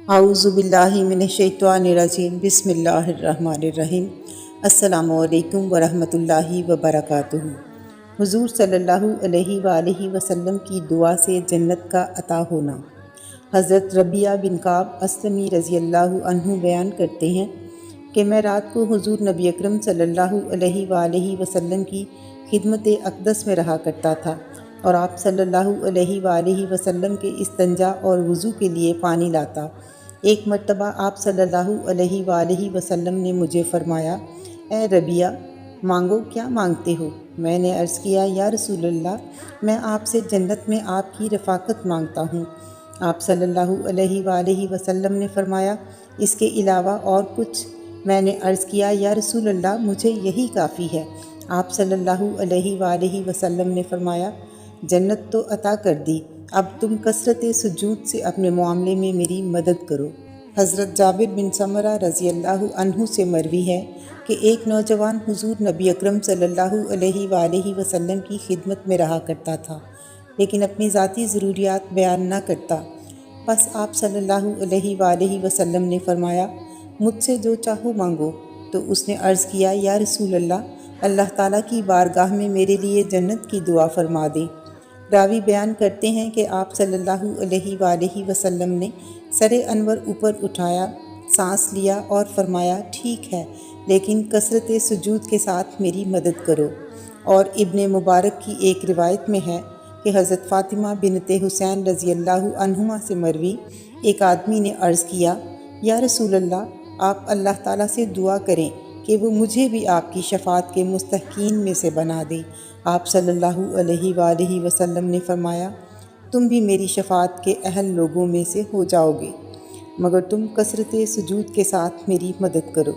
اعوذ باللہ من الشیطان الرجیم بسم اللہ الرحمن الرحیم۔ السلام علیکم ورحمۃ اللہ وبرکاتہ۔ حضور صلی اللہ علیہ وآلہ وسلم کی دعا سے جنت کا عطا ہونا۔ حضرت ربیعہ بن کعب اسلمی رضی اللہ عنہ بیان کرتے ہیں کہ میں رات کو حضور نبی اکرم صلی اللہ علیہ وآلہ وسلم کی خدمت اقدس میں رہا کرتا تھا اور آپ صلی اللہ علیہ وآلہ وسلم کے استنجا اور وضو کے لیے پانی لاتا۔ ایک مرتبہ آپ صلی اللہ علیہ وآلہ وسلم نے مجھے فرمایا، اے ربیعہ، مانگو، کیا مانگتے ہو؟ میں نے عرض کیا، یا رسول اللہ، میں آپ سے جنت میں آپ کی رفاقت مانگتا ہوں۔ آپ صلی اللہ علیہ وآلہ وسلم نے فرمایا، اس کے علاوہ اور کچھ؟ میں نے عرض کیا، یا رسول اللہ، مجھے یہی کافی ہے۔ آپ صلی اللہ علیہ وآلہ وسلم نے فرمایا، جنت تو عطا کر دی، اب تم کثرت سجود سے اپنے معاملے میں میری مدد کرو۔ حضرت جابر بن سمرہ رضی اللہ عنہ سے مروی ہے کہ ایک نوجوان حضور نبی اکرم صلی اللہ علیہ وآلہ وسلم کی خدمت میں رہا کرتا تھا، لیکن اپنی ذاتی ضروریات بیان نہ کرتا۔ پس آپ صلی اللہ علیہ وآلہ وسلم نے فرمایا، مجھ سے جو چاہو مانگو۔ تو اس نے عرض کیا، یا رسول اللہ، اللہ تعالیٰ کی بارگاہ میں میرے لیے جنت کی دعا فرما دیں۔ راوی بیان کرتے ہیں کہ آپ صلی اللہ علیہ وآلہ وسلم نے سر انور اوپر اٹھایا، سانس لیا اور فرمایا، ٹھیک ہے، لیکن کثرت سجود کے ساتھ میری مدد کرو۔ اور ابن مبارک کی ایک روایت میں ہے کہ حضرت فاطمہ بنت حسین رضی اللہ عنہما سے مروی ایک آدمی نے عرض کیا، یا رسول اللہ، آپ اللہ تعالیٰ سے دعا کریں کہ وہ مجھے بھی آپ کی شفاعت کے مستحقین میں سے بنا دے۔ آپ صلی اللہ علیہ وآلہ وسلم نے فرمایا، تم بھی میری شفاعت کے اہل لوگوں میں سے ہو جاؤ گے، مگر تم کثرت سجود کے ساتھ میری مدد کرو۔